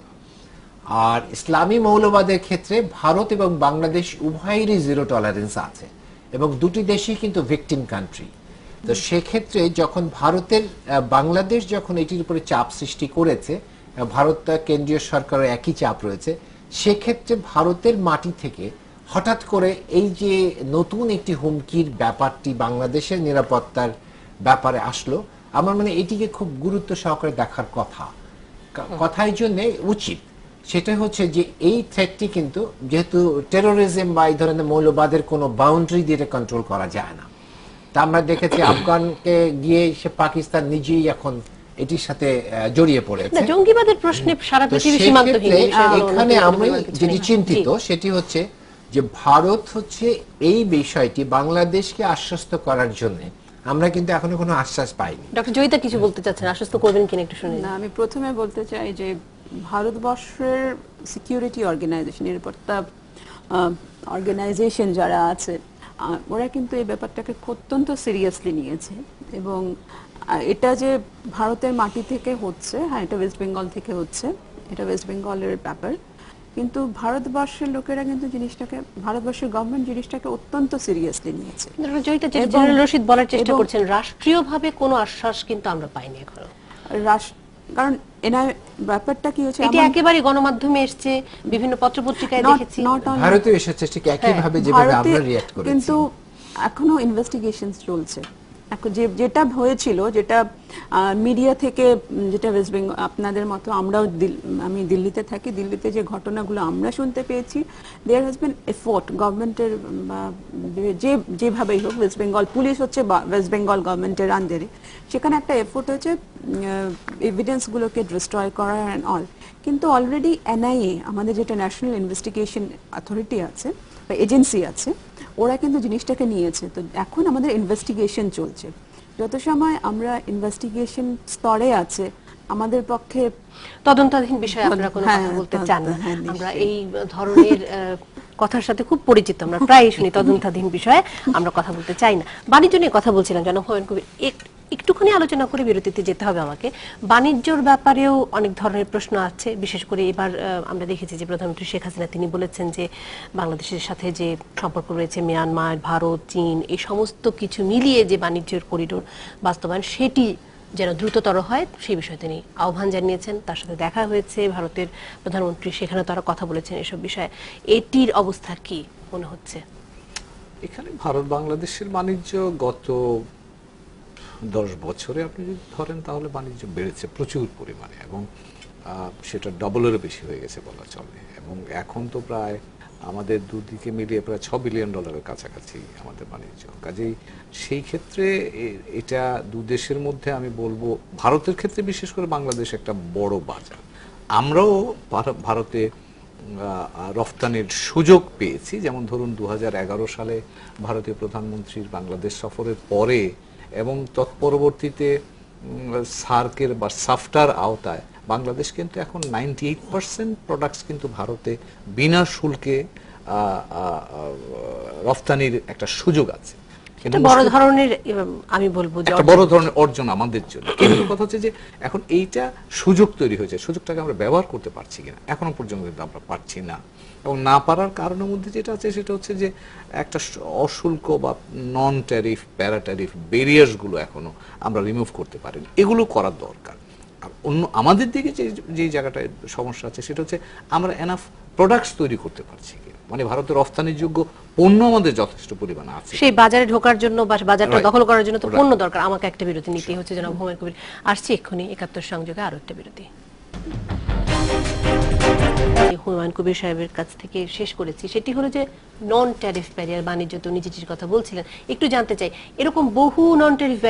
আর ইসলামী মৌলবাদের ক্ষেত্রে ভারত এবং বাংলাদেশ উভয়েরই জিরো টলারেন্স আছে, এবং দুটি দেশই কিন্তু ভিকটিম কান্ট্রি। তো সেক্ষেত্রে যখন বাংলাদেশ যখন এটির উপরে চাপ সৃষ্টি করেছে, ভারত কেন্দ্রীয় সরকারের একই চাপ রয়েছে, সেক্ষেত্রে ভারতের মাটি থেকে হঠাৎ করে এই যে নতুন একটি হুমকির ব্যাপারটি বাংলাদেশের নিরাপত্তার ব্যাপারে আসলো, আমার মানে এটিকে খুব গুরুত্ব সহকারে দেখার কথাই জন্য উচিত। সেটা হচ্ছে যে এই থ্রেটটি কিন্তু যেহেতু টেরোরিজম বা এই ধরনের মৌলবাদের কোনো বাউন্ডারি দিয়ে কন্ট্রোল করা যায় না, তা আমরা দেখেছি আফগানকে গিয়ে সে পাকিস্তান নিজেই এখন এটির সাথে জড়িয়ে পড়েছে। জঙ্গিবাদের প্রশ্নে সারা পৃথিবী সীমান্তহীন। এখানে আমি যেটি চিন্তিত সেটি হচ্ছে যে ভারত হচ্ছে এই বিষয়টি বাংলাদেশকে আশ্বস্ত করার জন্য, আমরা কিন্তু এখনো কোনো আশ্বাস পাইনি। ডক্টর জয়িতা কিছু বলতে চাচ্ছেন, আশ্বস্ত করবেন কিনা একটু শুনে। না, আমি প্রথমে বলতে চাই যে ভারতবর্ষের সিকিউরিটি অর্গানাইজেশন, নিরাপত্তা অর্গানাইজেশন যারা আছে, ওরা কিন্তু এই ব্যাপারটাকে অত্যন্ত সিরিয়াসলি নিয়েছে, এবং এটা যে ভারতের মাটি থেকে হচ্ছে, হ্যাঁ এটা ওয়েস্ট বেঙ্গল থেকে হচ্ছে, এটা ওয়েস্ট বেঙ্গলের ব্যাপার, কিন্তু ভারতবর্ষের লোকেরা কিন্তু জিনিসটাকে, ভারতবর্ষের গভর্নমেন্ট জিনিসটাকে অত্যন্ত সিরিয়াসলি নিয়েছে। জয়িতা জেনারেল রশিদ বলার চেষ্টা করছেন রাষ্ট্রীয়ভাবে কোনো আশ্বাস কিন্তু আমরা পাইনি এখনো। কারণ ব্যাপারটা কি হচ্ছে, এটি একেবারে গণমাধ্যমে এসেছে, বিভিন্ন পত্রপত্রিকায় দেখেছি, ভারতে এসেছে ঠিক একই ভাবে যেভাবে আমরা রিঅ্যাক্ট করেছি, কিন্তু এখনো ইনভেস্টিগেশন চলছে। এখন যেটা হয়েছিল, যেটা মিডিয়া থেকে, যেটা ওয়েস্ট বেঙ্গল আপনাদের মতো আমরাও, আমি দিল্লিতে থাকি, দিল্লিতে যে ঘটনাগুলো আমরা শুনতে পেয়েছি, দেয়ার হ্যাজ বিন এফোর্ট গভর্নমেন্টের, যেভাবেই হোক, ওয়েস্ট বেঙ্গল পুলিশ হচ্ছে ওয়েস্ট বেঙ্গল গভর্নমেন্টের আন্ডারে, সেখানে একটা এফোর্ট হয়েছে এভিডেন্সগুলোকে ডিস্ট্রয় করা অ্যান্ড অল। কিন্তু অলরেডি এনআইএ, আমাদের যেটা ন্যাশনাল ইনভেস্টিগেশন অথরিটি আছে বা এজেন্সি আছে, ওরা কিন্তু জিনিসটাকে নিয়েছে। তো এখন আমাদের ইনভেস্টিগেশন চলছে। যত সময় আমরা ইনভেস্টিগেশন স্তরে আছে, আমাদের পক্ষে তদন্তাধীন বিষয়ে আমরা কোনো কথা বলতে চান না। আমরা এই ধরনের কথার সাথে খুব পরিচিত, আমরা প্রায় শুনি তদন্তাধীন বিষয়ে আমরা কথা বলতে চাই না। বাণিজ্য নিয়ে কথা বলছিলাম জনাব হুমায়ুন কবির, একটুখানি আলোচনা করে বিরতিতে যেতে হবে আমাকে। বাণিজ্যর ব্যাপারেও অনেক ধরনের প্রশ্ন আছে, বিশেষ করে এবার আমরা দেখেছি যে প্রধানমন্ত্রী শেখ হাসিনা তিনি বলেছেন যে বাংলাদেশের সাথে যে সম্পর্ক রয়েছে মিয়ানমার, ভারত, চীন, এই সমস্ত কিছু মিলিয়ে যে বাণিজ্যের করিডোর বাস্তবায়ন সেটি যেন দ্রুততর হয় সেই বিষয়ে তিনি আহ্বান জানিয়েছেন। তার সাথে দেখা হয়েছে ভারতের প্রধানমন্ত্রী, সেখানে তারা কথা বলেছেন এসব বিষয়ে। এটির অবস্থা কি মনে হচ্ছে? এখানে ভারত বাংলাদেশের বাণিজ্য গত 10 বছরে আপনি যদি ধরেন তাহলে বাণিজ্য বেড়েছে প্রচুর পরিমাণে, এবং সেটা ডবলেরও বেশি হয়ে গেছে বলা চলে। এবং এখন তো প্রায় আমাদের দুদিকে মিলিয়ে প্রায় $6 বিলিয়ন কাছাকাছি আমাদের বাণিজ্য। কাজেই সেই ক্ষেত্রে এটা দু দেশের মধ্যে আমি বলবো, ভারতের ক্ষেত্রে বিশেষ করে বাংলাদেশ একটা বড় বাজার। আমরাও ভারতে রফতানির সুযোগ পেয়েছি, যেমন ধরুন 2011 সালে ভারতীয় প্রধানমন্ত্রীর বাংলাদেশ সফরের পরে এবং তৎপরবর্তীতে সার্কের বা সাফটার আওতায় বাংলাদেশ কিন্তু এখন 98% প্রোডাক্টস কিন্তু ভারতে বিনা শুল্কে রফতানির একটা সুযোগ আছে। এটা বড় ধরনের, আমি বলবো যে একটা বড় ধরনের অর্জন আমাদের জন্য। কিন্তু কথা হচ্ছে যে এখন এইটা সুযোগ তৈরি হয়েছে, সুযোগটাকে আমরা ব্যবহার করতে পারছি কিনা এখনো পর্যন্ত কিন্তু আমরা পারছি না। এবং না পারার কারণের মধ্যে যেটা আছে সেটা হচ্ছে যে একটা অশুল্ক বা নন ট্যারিফ, প্যারা ট্যারিফ ব্যারিয়ার্সগুলো এখনো আমরা রিমুভ করতে পারিনি, এগুলো করার দরকার। আর অন্য আমাদের দিকে যে জায়গাটায় সমস্যা আছে সেটা হচ্ছে আমরা এনাফ প্রোডাক্টস তৈরি করতে পারছি কিনা। মানে ভারতের রফতানিযোগ্য পণ্য আমাদের যথেষ্ট পরিমাণে আছে। সেই বাজারে ঢোকার জন্য বা বাজারটা দখল করার জন্য তো পণ্য দরকার। আমাকে একটা বিরতি নিতেই হচ্ছে জনাব হুমায়ুন কবির। আসছি এক্ষুনি ৭১ সংযোগে আরো একটা বিরতি। হুমায়ুন কবির সাহেবের কাছ থেকে শেষ করেছি, সেটি হলো যে নন ট্যারিফ ব্যারিয়ার, বাণিজ্য তো নিজেটির কথা বলছিলেন, একটু জানতে চাই এরকম বহু নন ট্যারিফ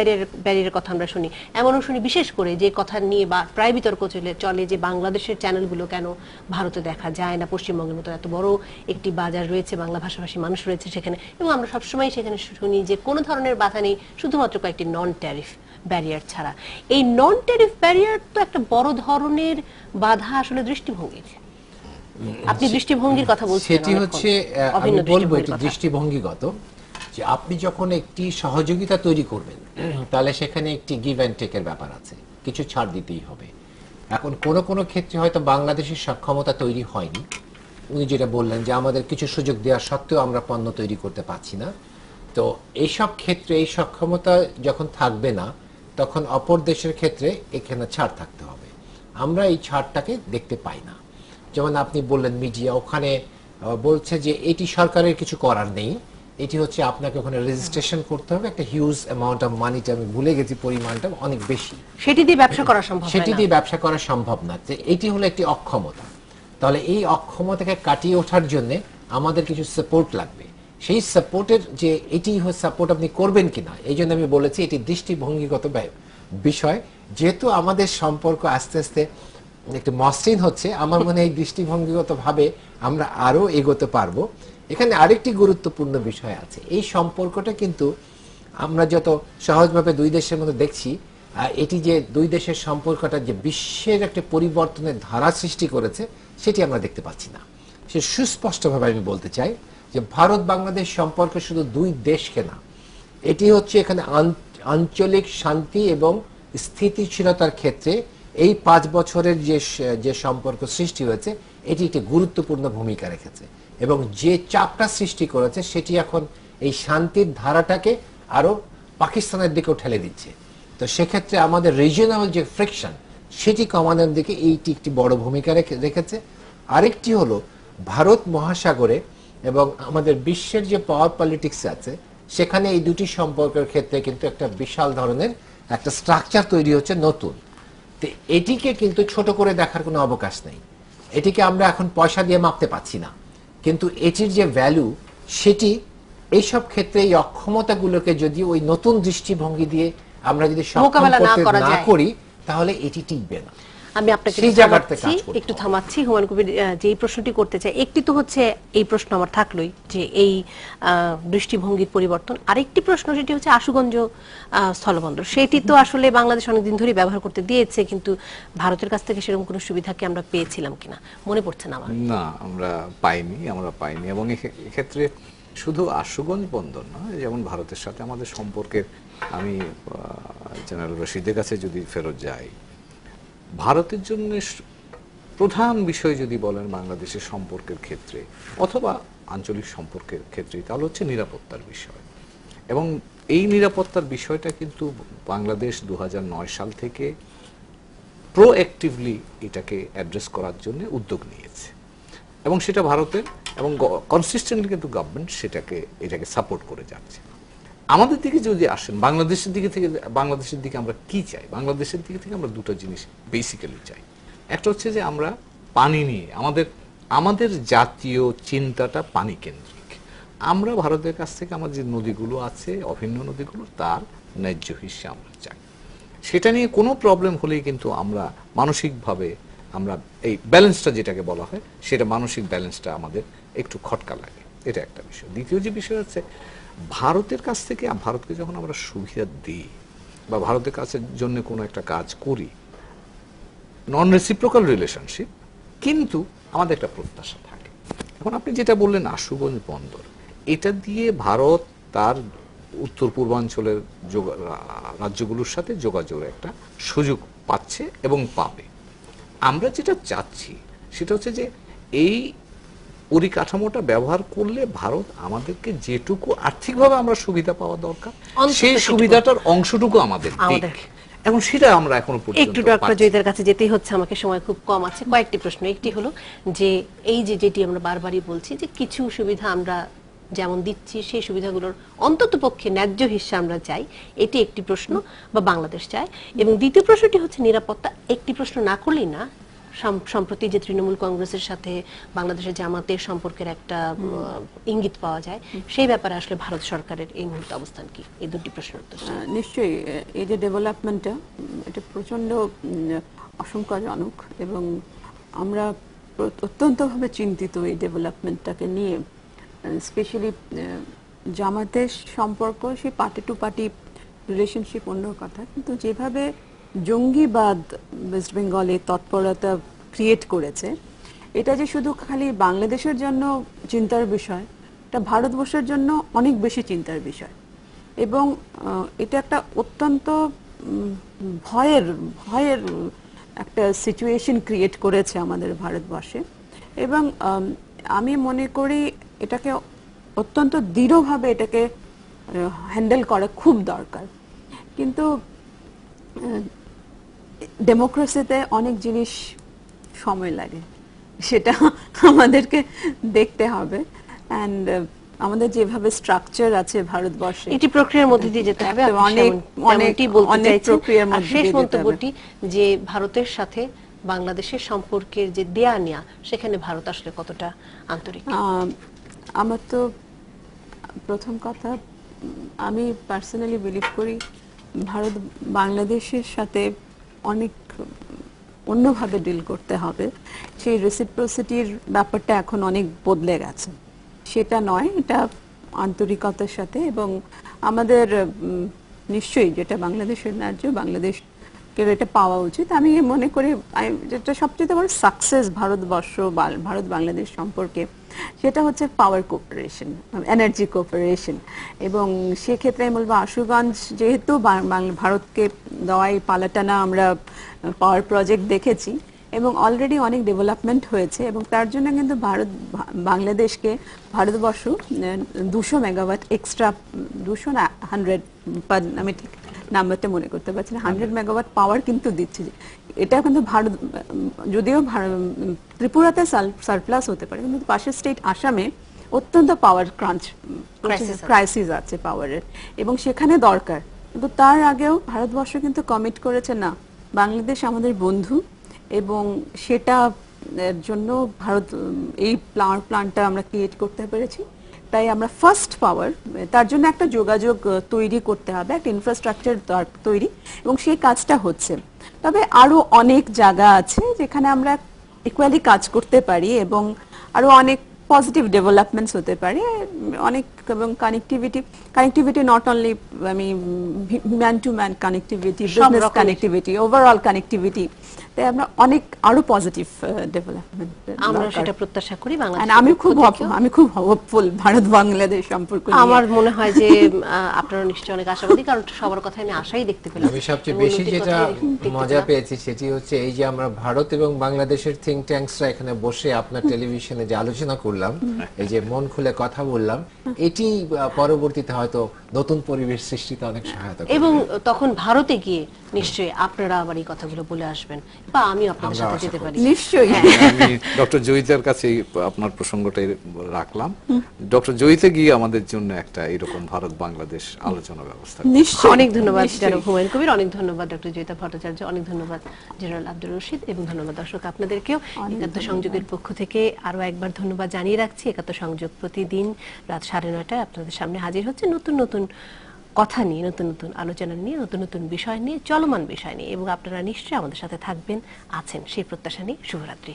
ব্যারিয়ারের কথা আমরা শুনি, এমনও শুনি বিশেষ করে যে কথা নিয়ে বা প্রায় বিতর্ক চলে যে বাংলাদেশের চ্যানেলগুলো কেন ভারতে দেখা যায় না, পশ্চিমবঙ্গের মতো এত বড় একটি বাজার রয়েছে, বাংলা ভাষাভাষী মানুষ রয়েছে সেখানে, এবং আমরা সবসময় সেখানে শুনি যে কোনো ধরনের বাধা নেই, শুধুমাত্র কয়েকটি নন ট্যারিফ ব্যারিয়ার ছাড়া। এই নন ট্যারিফ ব্যারিয়ার তো একটা বড় ধরনের বাধা আসলে দৃষ্টিভঙ্গির। আপনি দৃষ্টিভঙ্গির কথা বলছেন, সেটি হচ্ছে আমি বলবো এটি দৃষ্টিভঙ্গিগত, যে আপনি যখন একটি সহযোগিতা তৈরি করবেন তাহলে সেখানে একটি গিভ অ্যান্ড টেকের ব্যাপার আছে, কিছু ছাড় দিতেই হবে। এখন কোন কোন ক্ষেত্রে হয়তো বাংলাদেশের সক্ষমতা তৈরি হয়নি, উনি যেটা বললেন যে আমাদের কিছু সুযোগ দেওয়া সত্ত্বেও আমরা পণ্য তৈরি করতে পারছি না, তো এইসব ক্ষেত্রে এই সক্ষমতা যখন থাকবে না তখন অপর দেশের ক্ষেত্রে এখানে ছাড় থাকতে হবে। আমরা এই ছাড়টাকে দেখতে পাই না। যেমন আপনি বললেন মিডিয়া ওখানে বলছে যে এটি সরকারের কিছু করার নেই, এটি হচ্ছে আপনাকে ওখানে রেজিস্ট্রেশন করতে হবে, একটা হিউজ অ্যামাউন্ট অফ মানিটা আমি ভুলে গেছি, পরিমাণটা অনেক বেশি, সেটি দিয়ে ব্যবসা করা সম্ভব, সেটি দিয়ে ব্যবসা করা সম্ভব না। যে এটি হলো একটি অক্ষমতা, তাহলে এই অক্ষমতাকে কাটিয়ে ওঠার জন্য আমাদের কিছু সাপোর্ট লাগবে। সেই সাপোর্টের যে এটি সাপোর্ট আপনি করবেন কিনা, এই জন্য আমি বলেছি এটি দৃষ্টিভঙ্গিগত বিষয়। যেহেতু আমাদের সম্পর্ক আস্তে আস্তে একটু মসৃণ হচ্ছে, আমার মনে হয় এই দৃষ্টিভঙ্গিগত ভাবে আমরা আরো এগোতে পারবো। এখানে আরেকটি গুরুত্বপূর্ণ বিষয় আছে, এই সম্পর্কটা কিন্তু আমরা যত সহজভাবে দুই দেশের মধ্যে দেখছি, এটি যে দুই দেশের সম্পর্কটা যে বিশ্বের একটা পরিবর্তনের ধারা সৃষ্টি করেছে সেটি আমরা দেখতে পাচ্ছি না। সে সুস্পষ্টভাবে আমি বলতে চাই যে ভারত বাংলাদেশ সম্পর্ক শুধু দুই দেশকে না, এটি হচ্ছে এখানে আঞ্চলিক শান্তি এবং স্থিতিশীলতার ক্ষেত্রে এই 5 বছরের যে সম্পর্ক সৃষ্টি হয়েছে এটি একটি গুরুত্বপূর্ণ ভূমিকা রেখেছে, এবং যে চাপটা সৃষ্টি করেছে সেটি এখন এই শান্তির ধারাটাকে আরো পাকিস্তানের দিকেও ঠেলে দিচ্ছে। তো সেক্ষেত্রে আমাদের রিজিওনাল যে ফ্রিকশন সেটি কমানোর দিকে এইটি একটি বড় ভূমিকা রেখেছে। আরেকটি হলো ভারত মহাসাগরে এবং আমাদের বিশ্বের যে পাওয়ার পলিটিক্স আছে সেখানে এই দুটি সম্পর্কের ক্ষেত্রে কিন্তু একটা বিশাল ধরনের একটা স্ট্রাকচার তৈরি হচ্ছে নতুন। তো এটিকে কিন্তু ছোট করে দেখার কোনো অবকাশ নেই, এটিকে আমরা এখন পয়সা দিয়ে মাপতে পাচ্ছি না, কিন্তু এটির যে ভ্যালু সেটি এইসব ক্ষেত্রে এই অক্ষমতাগুলোকে যদি ওই নতুন দৃষ্টিভঙ্গি দিয়ে আমরা যদি মোকাবেলা না করি তাহলে এটি টিকবে না। আমি আপনাকে একটু থামাচ্ছি হুমায়ুন কবির, যে এই প্রশ্নটি করতে চাই, একটি তো হচ্ছে এই প্রশ্ন আমার থাকলোই যে এই দৃষ্টিভঙ্গির পরিবর্তন, আরেকটি প্রশ্ন সেটি হচ্ছে আশুগঞ্জ স্থলবন্দর, সেটি তো আসলে বাংলাদেশ অনেকদিন ধরে ব্যবহার করতে দিয়েছে, কিন্তু ভারতের কাছ থেকে সেরকম কোনো সুবিধা কি আমরা পেয়েছিলাম কিনা মনে পড়ছে না আমার। না, আমরা পাইনি এবং এক্ষেত্রে শুধু আশুগঞ্জ বন্দর নয়, যেমন ভারতের সাথে আমাদের সম্পর্কের, আমি জেনারেল রশিদের কাছে যদি ফেরত যাই, ভারতের জন্য প্রধান বিষয় যদি বলেন বাংলাদেশের সম্পর্কের ক্ষেত্রে অথবা আঞ্চলিক সম্পর্কের ক্ষেত্রে, তাহলে হচ্ছে নিরাপত্তার বিষয়। এবং এই নিরাপত্তার বিষয়টা কিন্তু বাংলাদেশ 2009 সাল থেকে প্রোঅ্যাক্টিভলি এটাকে অ্যাড্রেস করার জন্য উদ্যোগ নিয়েছে, এবং সেটা ভারতের এবং কনসিস্টেন্টলি কিন্তু গভর্নমেন্ট এটাকে সাপোর্ট করে যাচ্ছে। আমাদের দিকে যদি আসেন, বাংলাদেশের দিকে আমরা কি চাই, বাংলাদেশের দিকে থেকে আমরা দুটো জিনিস বেসিক্যালি চাই। একটা হচ্ছে যে আমরা পানি নিয়ে আমাদের জাতীয় চিন্তাটা পানি কেন্দ্রিক। আমরা ভারতের কাছ থেকে আমাদের যে নদীগুলো আছে, অভিন্ন নদীগুলো, তার ন্যায্য হিস্সা আমরা চাই। সেটা নিয়ে কোনো প্রবলেম হলেই কিন্তু আমরা মানসিকভাবে আমরা এই ব্যালেন্সটা যেটাকে বলা হয়, সেটা মানসিক ব্যালেন্সটা আমাদের একটু খটকা লাগে, এটা একটা বিষয়। দ্বিতীয় যে বিষয় হচ্ছে ভারতের কাছ থেকে, ভারতকে যখন আমরা সুবিধা দিই বা ভারতের কাছে জন্য কোনো একটা কাজ করি, নন রেসিপ্রোকাল রিলেশনশিপ, কিন্তু আমাদের একটা প্রত্যাশা থাকে। এখন আপনি যেটা বললেন আশুগঞ্জ বন্দর, এটা দিয়ে ভারত তার উত্তর পূর্বাঞ্চলের রাজ্যগুলোর সাথে যোগাযোগের একটা সুযোগ পাচ্ছে এবং পাবে। আমরা যেটা চাচ্ছি সেটা হচ্ছে যে এই পরিকাঠামোটা ব্যবহার করলে ভারত আমাদেরকে যেটুকু আর্থিকভাবে আমরা সুবিধা পাওয়া দরকার, সেই সুবিধাটার অংশটুকু আমাদের দিক, এবং সেটা আমরা এখনো পর্যন্ত একটু ডক্টর জয়িতার কাছে যেতেই হচ্ছে, আমাকে সময় খুব কম আছে। কয়েকটি প্রশ্ন। একটি হলো যে এই যে যেটি আমরা বারবারই বলছি যে কিছু সুবিধা আমরা যেমন দিচ্ছি সেই সুবিধাগুলোর অন্ততপক্ষে ন্যায্য হিস্সা আমরা চাই, এটি একটি প্রশ্ন, বা বাংলাদেশ চায়। এবং দ্বিতীয় প্রশ্নটি হচ্ছে নিরাপত্তা। একটি প্রশ্ন না করলেই না, সম্প্রতি যে তৃণমূল কংগ্রেসের সাথে বাংলাদেশের জামাতের সম্পর্কের একটা ইঙ্গিত পাওয়া যায়, সেই ব্যাপারে আসলে ভারত সরকারের এই মুহূর্তে অবস্থান কি? এই দুটি প্রশ্নের উত্তর। নিশ্চয়ই এই যে ডেভেলপমেন্টটা, এটা প্রচন্ড আশঙ্কাজনক এবং আমরা অত্যন্তভাবে চিন্তিত এই ডেভেলপমেন্টটাকে নিয়ে। স্পেশালি জামাতের সম্পর্ক, সেই পার্টি টু পার্টি রিলেশনশিপ অন্য কথা, কিন্তু যেভাবে জঙ্গিবাদ ওয়েস্ট বেঙ্গলে তৎপরতা ক্রিয়েট করেছে, এটা যে শুধু খালি বাংলাদেশের জন্য চিন্তার বিষয়, এটা ভারতবর্ষের জন্য অনেক বেশি চিন্তার বিষয়। এবং এটা একটা অত্যন্ত ভয়ের ভয়ের একটা সিচুয়েশন ক্রিয়েট করেছে আমাদের ভারতবর্ষে। এবং আমি মনে করি এটাকে অত্যন্ত দৃঢ়ভাবে এটাকে হ্যান্ডেল করা খুব দরকার। কিন্তু ডেমোক্রেসিতে অনেক জিনিস সময় লাগে, সেটা আমাদেরকে দেখতে হবে। অ্যান্ড আমাদের যেভাবে স্ট্রাকচার আছে ভারতবর্ষে, এটি প্রক্রিয়ার মধ্যে দিয়ে যেতে হবে। অনেক প্রক্রিয়ার মধ্যে শেষ দিয়ে যেতে হবে। মন্তব্যটি যে ভারতের সাথে বাংলাদেশের সম্পর্কের যে দেয়া নেয়া, সেখানে ভারত আসলে কতটা আন্তরিক? আমার তো প্রথম কথা, আমি পার্সোনালি বিলিভ করি ভারত বাংলাদেশের সাথে অনেক অন্যভাবে ডিল করতে হবে। সেই রেসিপ্রোসিটির ব্যাপারটা এখন অনেক বদলে গেছে, সেটা নয়, এটা আন্তরিকতার সাথে। এবং আমাদের নিশ্চয়ই যেটা বাংলাদেশের ন্যায্য, বাংলাদেশকে এটা পাওয়া উচিত। আমি মনে করি যেটা সবচেয়ে বড় সাকসেস ভারতবর্ষ ভারত বাংলাদেশ সম্পর্কে, সেটা হচ্ছে পাওয়ার কোঅপারেশন, এনার্জি কোঅপারেশন। এবং সেক্ষেত্রে আমি বলবো আশুগঞ্জ যেহেতু ভারতকে দেওয়াই পালাটানা আমরা পাওয়ার প্রজেক্ট দেখেছি এবং অলরেডি অনেক ডেভেলপমেন্ট হয়েছে, এবং তার জন্য কিন্তু বাংলাদেশকে ভারতবর্ষ 200 মেগাওয়াট এক্সট্রা, 200 না 100, আমি ঠিক নাম্বারটা মনে করতে পারছি না, 100 মেগাওয়াট পাওয়ার কিন্তু দিচ্ছে। এটা কিন্তু ভারত, যদিও ত্রিপুরাতে সারপ্লাস হতে পারে, কিন্তু পাশের স্টেট আসামে অত্যন্ত পাওয়ার ক্রাইসিস আছে পাওয়ারের, এবং সেখানে দরকার। কিন্তু তার আগেও ভারতবর্ষ কিন্তু কমিট করেছে না, বাংলাদেশ আমাদের বন্ধু, এবং সেটা জন্য ভারত এই প্ল্যান্টটা আমরা ক্রিয়েট করতে পেরেছি। তাই আমরা ফার্স্ট পাওয়ার, তার জন্য একটা যোগাযোগ তৈরি করতে হবে, একটা ইনফ্রাস্ট্রাকচার তৈরি, এবং সেই কাজটা হচ্ছে। তবে আরো অনেক জায়গা আছে যেখানে আমরা ইকুয়ালি কাজ করতে পারি, এবং আরো অনেক পজিটিভ ডেভেলপমেন্টস হতে পারে অনেক। এবং কানেক্টিভিটি নট অনলি, আমি man to man connectivity, business connectivity, overall connectivity, তাই আমরা অনেক আরো পজিটিভ ডেভেলপমেন্ট আমরা সেটা প্রত্যাশা করি। আমি খুব হোপফুল ভারত বাংলাদেশ সম্পর্ক। আমার মনে হয় যে আপনারা নিশ্চয়ই অনেক আশাবাদী, কারণ সবার কথা আমি আশাই দেখতে পেলাম। আমি সবচেয়ে বেশি যেটা মজা পেয়েছি সেটি হচ্ছে এই যে আমরা ভারত এবং বাংলাদেশের থিঙ্ক ট্যাঙ্কসরা এখানে বসে আপনার টেলিভিশনে যে আলোচনা করলাম, এই যে মন খুলে কথা বললাম, এটি পরবর্তীতে হয়তো নতুন পরিবেশ সৃষ্টিতে অনেক সহায়তা করবে। এবং তখন ভারতে গিয়ে নিশ্চয়ই আপনারা আবার এই কথাগুলো বলে আসবেন, বা আমি আপনাদের সাথে যেতে পারি। নিশ্চয়ই। আমি ডক্টর জয়িতার কাছে আপনার প্রসঙ্গটাই রাখলাম। ডক্টর জয়িতা গিয়ে আমাদের জন্য একটা এরকম ভারত বাংলাদেশ আলোচনা ব্যবস্থা। অনেক ধন্যবাদ জনাব হুমায়ুন কবির, অনেক ধন্যবাদ ডক্টর জয়িতা ভট্টাচার্য, অনেক ধন্যবাদ জেনারেল আব্দুর রশিদ, এবং ধন্যবাদ দর্শক আপনাদেরকেও। একাত্তর সংযোগের পক্ষ থেকে আরো একবার ধন্যবাদ জানিয়ে রাখছি। একাত্তর সংযোগ প্রতিদিন রাত 9:30 আপনাদের সামনে হাজির হচ্ছে নতুন নতুন কথা নিয়ে, নতুন নতুন আলোচনা নিয়ে, নতুন নতুন বিষয় নিয়ে, চলমান বিষয় নিয়ে, এবং আপনারা নিশ্চয়ই আমাদের সাথে থাকবেন, আছেন, সেই প্রত্যাশা নিয়ে শুভরাত্রি।